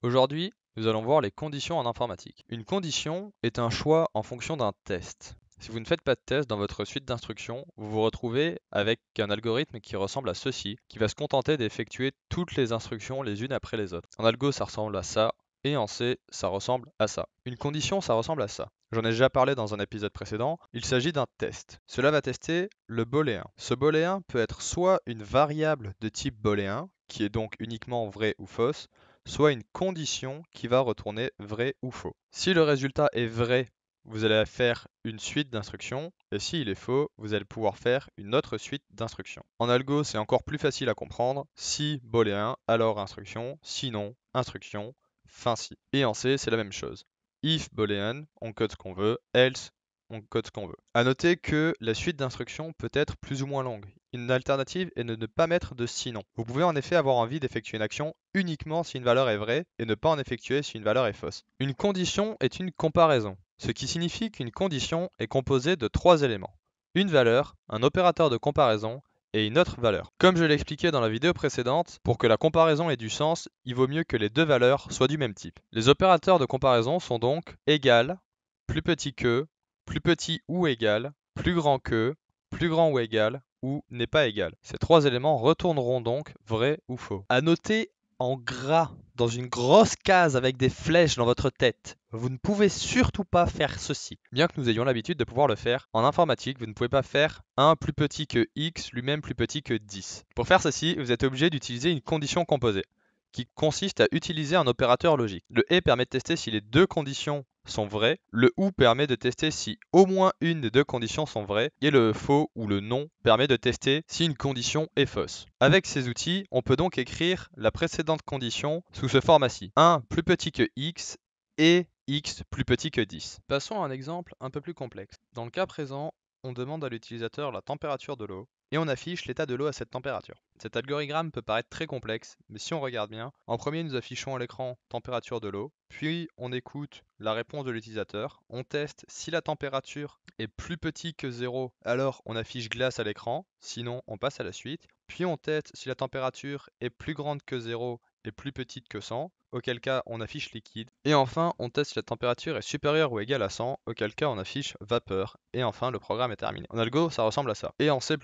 Aujourd'hui, nous allons voir les conditions en informatique. Une condition est un choix en fonction d'un test. Si vous ne faites pas de test dans votre suite d'instructions, vous vous retrouvez avec un algorithme qui ressemble à ceci, qui va se contenter d'effectuer toutes les instructions les unes après les autres. En algo, ça ressemble à ça, et en C, ça ressemble à ça. Une condition, ça ressemble à ça. J'en ai déjà parlé dans un épisode précédent, il s'agit d'un test. Cela va tester le booléen. Ce booléen peut être soit une variable de type booléen, qui est donc uniquement vrai ou fausse, soit une condition qui va retourner vrai ou faux. Si le résultat est vrai, vous allez faire une suite d'instructions, et s'il est faux, vous allez pouvoir faire une autre suite d'instructions. En algo, c'est encore plus facile à comprendre. Si booléen, alors instruction, sinon instruction, fin si. Et en C, c'est la même chose. If boolean, on code ce qu'on veut, else, on code ce qu'on veut. À noter que la suite d'instructions peut être plus ou moins longue. Une alternative est de ne pas mettre de sinon. Vous pouvez en effet avoir envie d'effectuer une action uniquement si une valeur est vraie et ne pas en effectuer si une valeur est fausse. Une condition est une comparaison, ce qui signifie qu'une condition est composée de trois éléments. Une valeur, un opérateur de comparaison et une autre valeur. Comme je l'expliquais dans la vidéo précédente, pour que la comparaison ait du sens, il vaut mieux que les deux valeurs soient du même type. Les opérateurs de comparaison sont donc égal, plus petit que, plus petit ou égal, plus grand que, plus grand ou égal, ou n'est pas égal. Ces trois éléments retourneront donc vrai ou faux. À noter en gras, dans une grosse case avec des flèches dans votre tête, vous ne pouvez surtout pas faire ceci. Bien que nous ayons l'habitude de pouvoir le faire, en informatique, vous ne pouvez pas faire 1 plus petit que x, lui-même plus petit que 10. Pour faire ceci, vous êtes obligé d'utiliser une condition composée, qui consiste à utiliser un opérateur logique. Le et permet de tester si les deux conditions sont vraies, le ou permet de tester si au moins une des deux conditions sont vraies, et le faux ou le non permet de tester si une condition est fausse. Avec ces outils, on peut donc écrire la précédente condition sous ce format-ci. 1 plus petit que x et x plus petit que 10. Passons à un exemple un peu plus complexe. Dans le cas présent, on demande à l'utilisateur la température de l'eau, et on affiche l'état de l'eau à cette température. Cet algorithme peut paraître très complexe, mais si on regarde bien, en premier nous affichons à l'écran température de l'eau, puis on écoute la réponse de l'utilisateur, on teste si la température est plus petite que 0, alors on affiche glace à l'écran, sinon on passe à la suite, puis on teste si la température est plus grande que 0 et plus petite que 100, auquel cas on affiche liquide, et enfin on teste si la température est supérieure ou égale à 100, auquel cas on affiche vapeur, et enfin le programme est terminé. En algo, ça ressemble à ça, et en C++,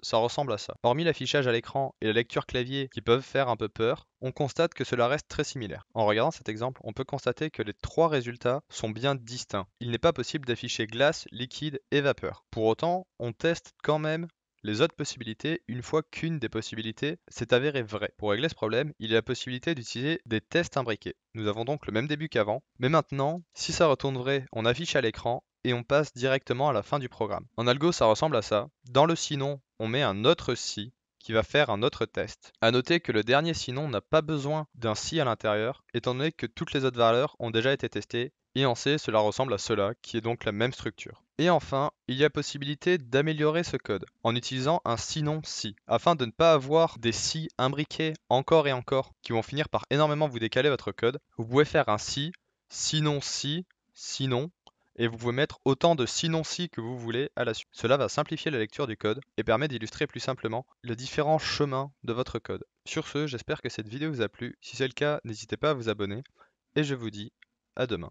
ça ressemble à ça. Hormis l'affichage à l'écran et la lecture clavier qui peuvent faire un peu peur, on constate que cela reste très similaire. En regardant cet exemple, on peut constater que les trois résultats sont bien distincts. Il n'est pas possible d'afficher glace, liquide et vapeur. Pour autant, on teste quand même les autres possibilités une fois qu'une des possibilités s'est avérée vraie. Pour régler ce problème, il y a la possibilité d'utiliser des tests imbriqués. Nous avons donc le même début qu'avant, mais maintenant, si ça retourne vrai, on affiche à l'écran et on passe directement à la fin du programme. En algo, ça ressemble à ça. Dans le sinon, on met un autre si qui va faire un autre test. A noter que le dernier sinon n'a pas besoin d'un si à l'intérieur, étant donné que toutes les autres valeurs ont déjà été testées, et en C, cela ressemble à cela, qui est donc la même structure. Et enfin, il y a possibilité d'améliorer ce code en utilisant un sinon si, afin de ne pas avoir des si imbriqués encore et encore, qui vont finir par énormément vous décaler votre code. Vous pouvez faire un si, sinon si, sinon, et vous pouvez mettre autant de sinon si que vous voulez à la suite. Cela va simplifier la lecture du code et permet d'illustrer plus simplement les différents chemins de votre code. Sur ce, j'espère que cette vidéo vous a plu. Si c'est le cas, n'hésitez pas à vous abonner et je vous dis à demain.